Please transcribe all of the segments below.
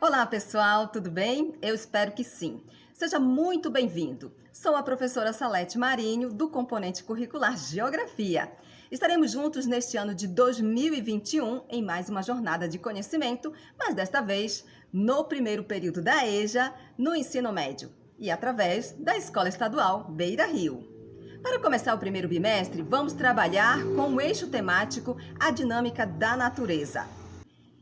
Olá, pessoal, tudo bem? Eu espero que sim. Seja muito bem-vindo. Sou a professora Salete Marinho, do componente curricular Geografia. Estaremos juntos neste ano de 2021 em mais uma jornada de conhecimento, mas desta vez no primeiro período da EJA, no ensino médio, e através da Escola Estadual Beira Rio. Para começar o primeiro bimestre, vamos trabalhar com o eixo temático A Dinâmica da Natureza.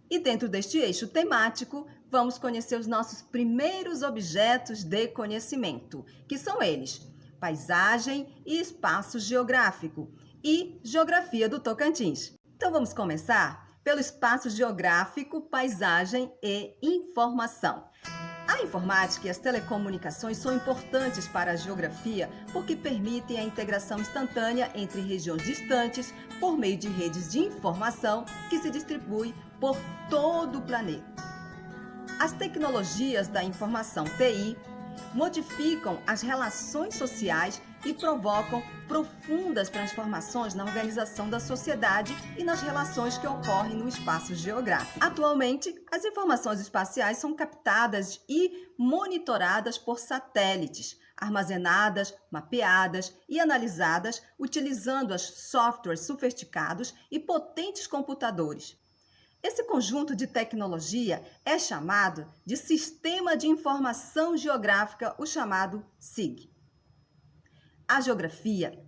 E dentro deste eixo temático, vamos conhecer os nossos primeiros objetos de conhecimento, que são eles: paisagem e espaço geográfico e geografia do Tocantins. Então vamos começar pelo espaço geográfico, paisagem e informação. A informática e as telecomunicações são importantes para a geografia porque permitem a integração instantânea entre regiões distantes por meio de redes de informação que se distribuem por todo o planeta. As tecnologias da informação TI modificam as relações sociais e provocam profundas transformações na organização da sociedade e nas relações que ocorrem no espaço geográfico. Atualmente, as informações espaciais são captadas e monitoradas por satélites, armazenadas, mapeadas e analisadas utilizando softwares sofisticados e potentes computadores. Esse conjunto de tecnologia é chamado de Sistema de Informação Geográfica, o chamado SIG. A geografia,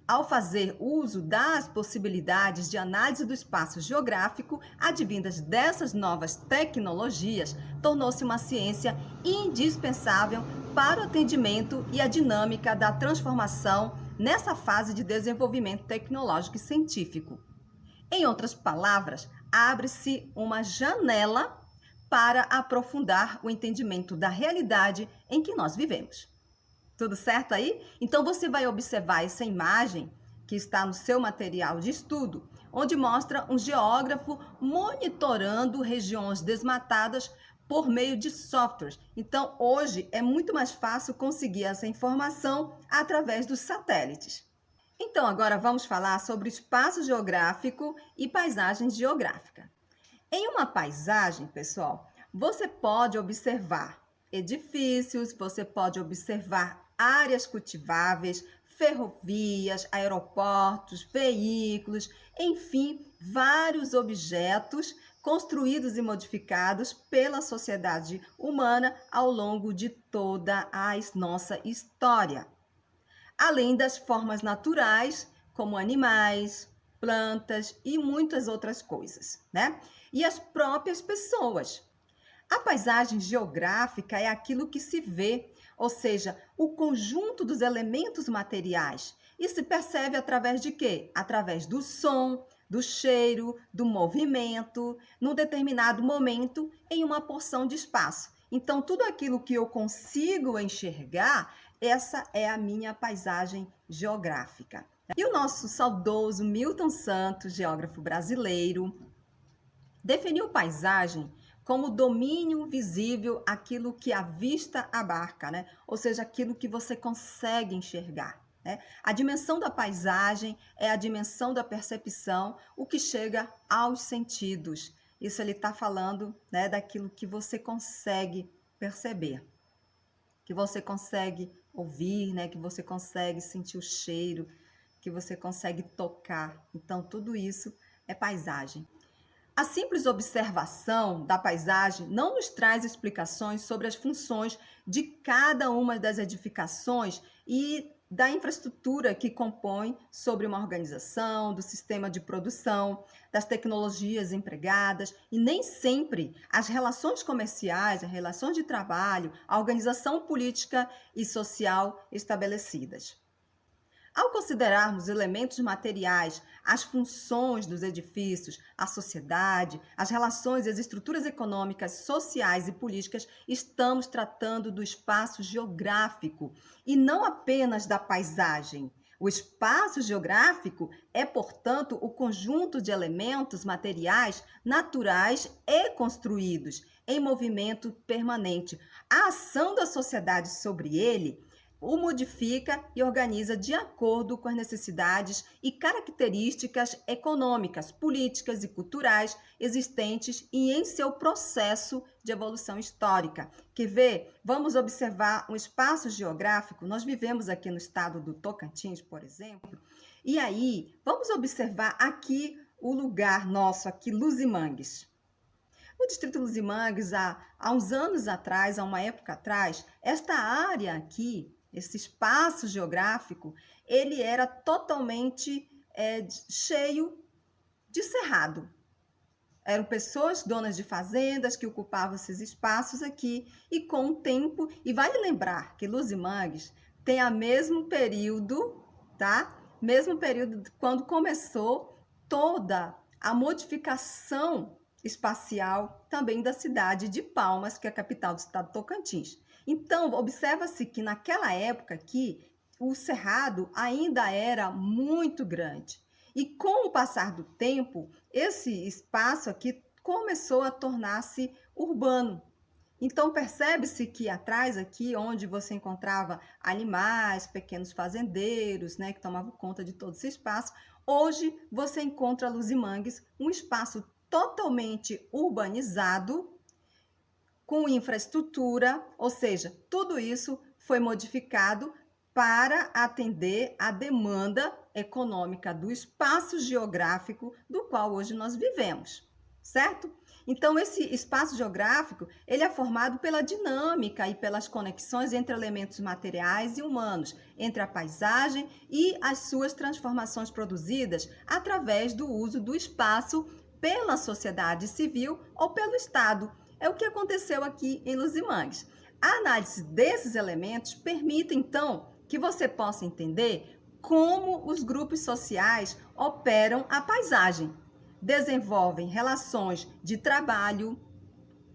ao fazer uso das possibilidades de análise do espaço geográfico advindas dessas novas tecnologias, tornou-se uma ciência indispensável para o atendimento e a dinâmica da transformação nessa fase de desenvolvimento tecnológico e científico. Em outras palavras, abre-se uma janela para aprofundar o entendimento da realidade em que nós vivemos. Tudo certo aí? Então você vai observar essa imagem que está no seu material de estudo, onde mostra um geógrafo monitorando regiões desmatadas por meio de softwares. Então, hoje é muito mais fácil conseguir essa informação através dos satélites. Então, agora vamos falar sobre espaço geográfico e paisagem geográfica. Em uma paisagem, pessoal, você pode observar edifícios, você pode observar áreas cultiváveis, ferrovias, aeroportos, veículos, enfim, vários objetos construídos e modificados pela sociedade humana ao longo de toda a nossa história. Além das formas naturais, como animais, plantas e muitas outras coisas, né? E as próprias pessoas. A paisagem geográfica é aquilo que se vê, ou seja, o conjunto dos elementos materiais. E se percebe através de quê? Através do som, do cheiro, do movimento, num determinado momento, em uma porção de espaço. Então, tudo aquilo que eu consigo enxergar, essa é a minha paisagem geográfica. E o nosso saudoso Milton Santos, geógrafo brasileiro, definiu paisagem como domínio visível, aquilo que a vista abarca, né? Ou seja, aquilo que você consegue enxergar, né? A dimensão da paisagem é a dimensão da percepção, o que chega aos sentidos. Isso ele está falando, né, daquilo que você consegue perceber, que você consegue ouvir, né, que você consegue sentir o cheiro, que você consegue tocar. Então, tudo isso é paisagem. A simples observação da paisagem não nos traz explicações sobre as funções de cada uma das edificações e da infraestrutura que compõe sobre uma organização, do sistema de produção, das tecnologias empregadas e nem sempre as relações comerciais, as relações de trabalho, a organização política e social estabelecidas. Ao considerarmos elementos materiais, as funções dos edifícios, a sociedade, as relações e as estruturas econômicas, sociais e políticas, estamos tratando do espaço geográfico e não apenas da paisagem. O espaço geográfico é, portanto, o conjunto de elementos materiais naturais e construídos em movimento permanente. A ação da sociedade sobre ele o modifica e organiza de acordo com as necessidades e características econômicas, políticas e culturais existentes e em seu processo de evolução histórica. Quer ver? Vamos observar um espaço geográfico. Nós vivemos aqui no estado do Tocantins, por exemplo, e aí vamos observar aqui o lugar nosso, aqui, Luzimangues. No distrito Luzimangues, há uns anos atrás, há uma época atrás, esta área aqui, esse espaço geográfico, ele era totalmente cheio de cerrado. Eram pessoas donas de fazendas que ocupavam esses espaços aqui e com o tempo, e vale lembrar que Luzimangues tem o mesmo período, tá? Mesmo período quando começou toda a modificação espacial também da cidade de Palmas, que é a capital do estado do Tocantins. Então, observa-se que naquela época aqui, o cerrado ainda era muito grande. E com o passar do tempo, esse espaço aqui começou a tornar-se urbano. Então, percebe-se que atrás aqui, onde você encontrava animais, pequenos fazendeiros, né, que tomavam conta de todo esse espaço, hoje você encontra Luzimangues, um espaço totalmente urbanizado, com infraestrutura, ou seja, tudo isso foi modificado para atender a demanda econômica do espaço geográfico do qual hoje nós vivemos, certo? Então, esse espaço geográfico, ele é formado pela dinâmica e pelas conexões entre elementos materiais e humanos, entre a paisagem e as suas transformações produzidas através do uso do espaço pela sociedade civil ou pelo Estado. É o que aconteceu aqui em Luzimangues. A análise desses elementos permite, então, que você possa entender como os grupos sociais operam a paisagem, desenvolvem relações de trabalho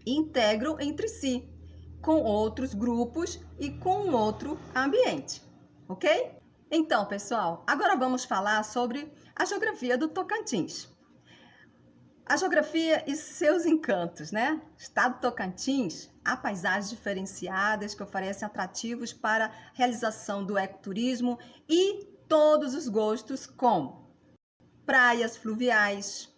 e integram entre si, com outros grupos e com um outro ambiente, ok? Então, pessoal, agora vamos falar sobre a geografia do Tocantins. A geografia e seus encantos, né? Estado do Tocantins, há paisagens diferenciadas que oferecem atrativos para a realização do ecoturismo e todos os gostos, como praias fluviais,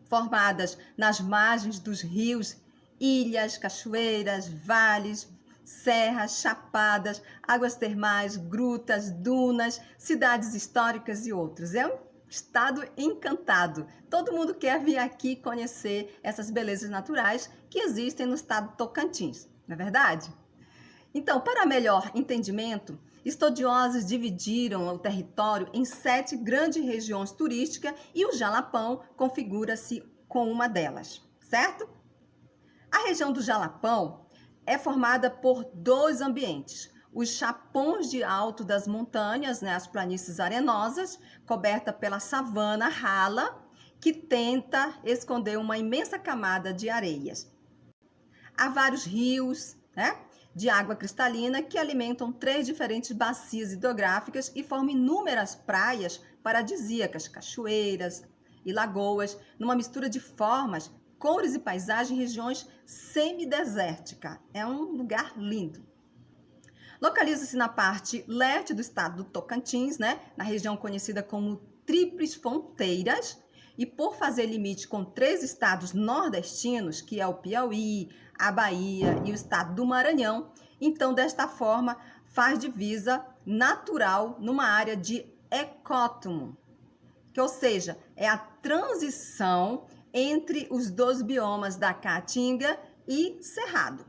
formadas nas margens dos rios, ilhas, cachoeiras, vales, serras, chapadas, águas termais, grutas, dunas, cidades históricas e outros. É um estado encantado. Todo mundo quer vir aqui conhecer essas belezas naturais que existem no estado do Tocantins, não é verdade? Então, para melhor entendimento, estudiosos dividiram o território em 7 grandes regiões turísticas e o Jalapão configura-se com uma delas, certo? A região do Jalapão é formada por 2 ambientes: os chapões de alto das montanhas, né, as planícies arenosas, coberta pela savana rala, que tenta esconder uma imensa camada de areias. Há vários rios, né, de água cristalina que alimentam 3 diferentes bacias hidrográficas e formam inúmeras praias paradisíacas, cachoeiras e lagoas, numa mistura de formas, cores e paisagem em regiões semidesérticas. É um lugar lindo. Localiza-se na parte leste do estado do Tocantins, né, na região conhecida como Tríplices Fronteiras, e por fazer limite com 3 estados nordestinos, que é o Piauí, a Bahia e o estado do Maranhão, então desta forma faz divisa natural numa área de ecótomo, que, ou seja, é a transição entre os 2 biomas da Caatinga e Cerrado.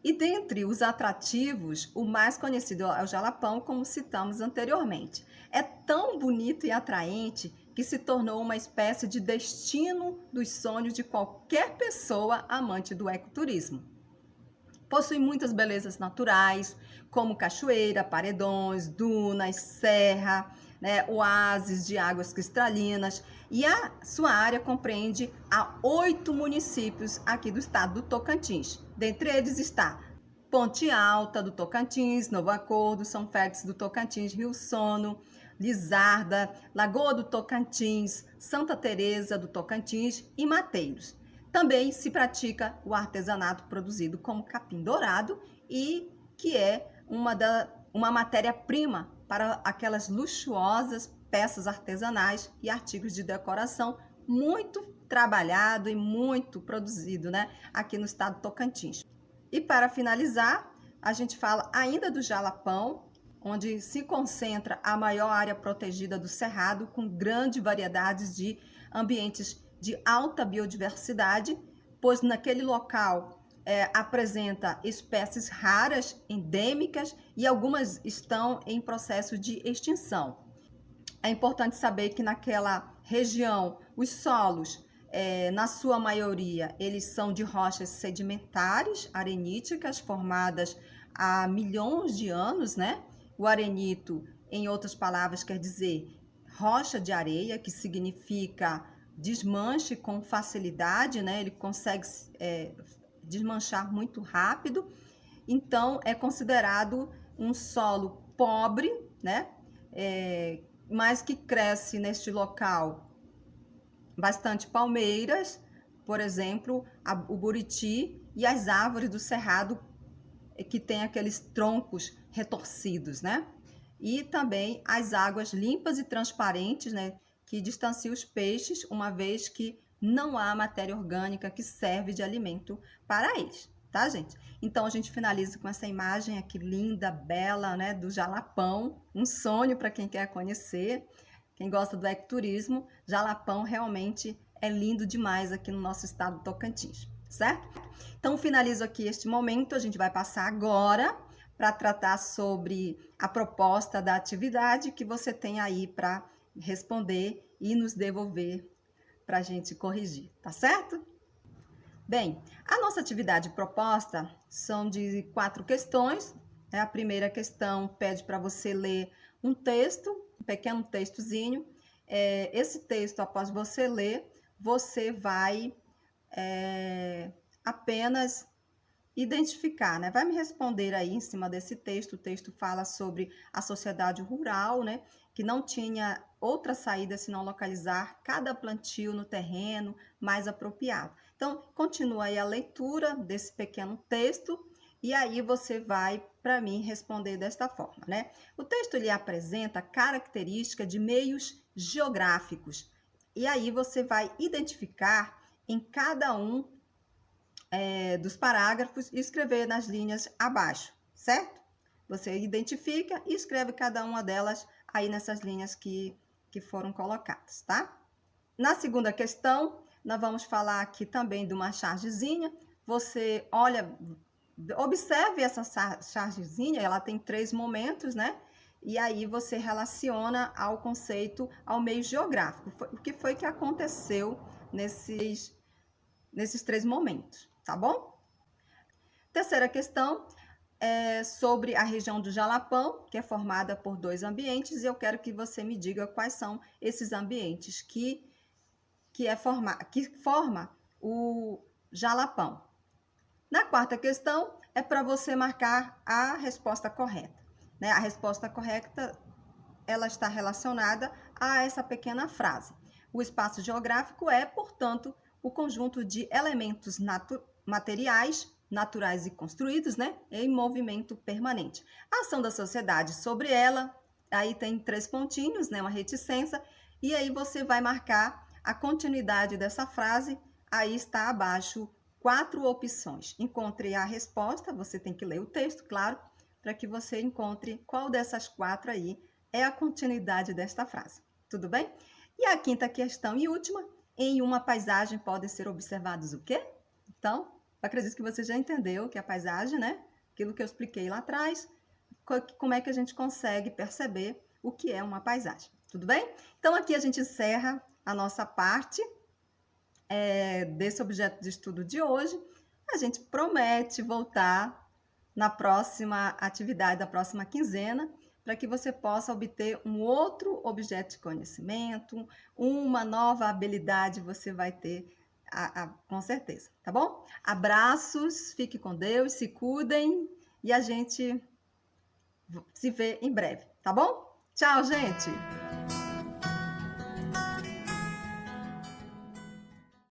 E dentre os atrativos, o mais conhecido é o Jalapão, como citamos anteriormente. É tão bonito e atraente que se tornou uma espécie de destino dos sonhos de qualquer pessoa amante do ecoturismo. Possui muitas belezas naturais, como cachoeira, paredões, dunas, serra, né, oásis de águas cristalinas, e a sua área compreende a 8 municípios aqui do estado do Tocantins. Dentre eles está Ponte Alta do Tocantins, Novo Acordo, São Félix do Tocantins, Rio Sono, Lizarda, Lagoa do Tocantins, Santa Teresa do Tocantins e Mateiros. Também se pratica o artesanato produzido como capim dourado e que é uma matéria-prima para aquelas luxuosas peças artesanais e artigos de decoração muito trabalhado e muito produzido, né, aqui no estado do Tocantins. E para finalizar, a gente fala ainda do Jalapão, onde se concentra a maior área protegida do Cerrado, com grande variedade de ambientes de alta biodiversidade, pois naquele local apresenta espécies raras, endêmicas, e algumas estão em processo de extinção. É importante saber que naquela região os solos, na sua maioria, eles são de rochas sedimentares, areníticas, formadas há milhões de anos, né? O arenito, em outras palavras, quer dizer rocha de areia, que significa desmanche com facilidade, né? Ele consegue desmanchar muito rápido. Então, é considerado um solo pobre, né? Mas que cresce neste local bastante palmeiras, por exemplo, o buriti e as árvores do cerrado, que tem aqueles troncos retorcidos, né? E também as águas limpas e transparentes, né? Que distanciam os peixes, uma vez que não há matéria orgânica que serve de alimento para eles, tá, gente? Então, a gente finaliza com essa imagem aqui linda, bela, né? Do Jalapão, um sonho para quem quer conhecer. Quem gosta do ecoturismo, Jalapão realmente é lindo demais aqui no nosso estado do Tocantins, certo? Então, finalizo aqui este momento. A gente vai passar agora para tratar sobre a proposta da atividade que você tem aí para responder e nos devolver para a gente corrigir, tá certo? Bem, a nossa atividade proposta são de 4 questões. A primeira questão pede para você ler um texto, um pequeno textozinho. Esse texto, após você ler, você vai apenas identificar, né? Vai me responder aí em cima desse texto. O texto fala sobre a sociedade rural, né? Que não tinha outra saída senão localizar cada plantio no terreno mais apropriado. Então, continua aí a leitura desse pequeno texto e aí você vai, para mim, responder desta forma, né? O texto ele apresenta características de meios geográficos e aí você vai identificar em cada um dos parágrafos e escrever nas linhas abaixo, certo? Você identifica e escreve cada uma delas aí nessas linhas que foram colocadas, tá? Na segunda questão, nós vamos falar aqui também de uma chargezinha. Você observe essa chargezinha, ela tem 3 momentos, né? E aí você relaciona ao conceito, ao meio geográfico. O que foi que aconteceu nesses 3 momentos, tá bom? Terceira questão é sobre a região do Jalapão, que é formada por 2 ambientes, e eu quero que você me diga quais são esses ambientes que forma o Jalapão. Na quarta questão, é para você marcar a resposta correta, né? A resposta correta, ela está relacionada a essa pequena frase. O espaço geográfico é, portanto, o conjunto de elementos materiais, naturais e construídos, né? Em movimento permanente. A ação da sociedade sobre ela, aí tem 3 pontinhos, né? Uma reticência, e aí você vai marcar a continuidade dessa frase. Aí está abaixo 4 opções. Encontre a resposta, você tem que ler o texto, claro, para que você encontre qual dessas 4 aí é a continuidade desta frase. Tudo bem? E a quinta questão e última, em uma paisagem podem ser observados o quê? Então, eu acredito que você já entendeu que a paisagem, né? Aquilo que eu expliquei lá atrás, como é que a gente consegue perceber o que é uma paisagem. Tudo bem? Então, aqui a gente encerra a nossa parte desse objeto de estudo de hoje. A gente promete voltar na próxima atividade, da próxima quinzena, para que você possa obter um outro objeto de conhecimento, uma nova habilidade você vai ter, com certeza, tá bom? Abraços, fique com Deus, se cuidem e a gente se vê em breve, tá bom? Tchau, gente!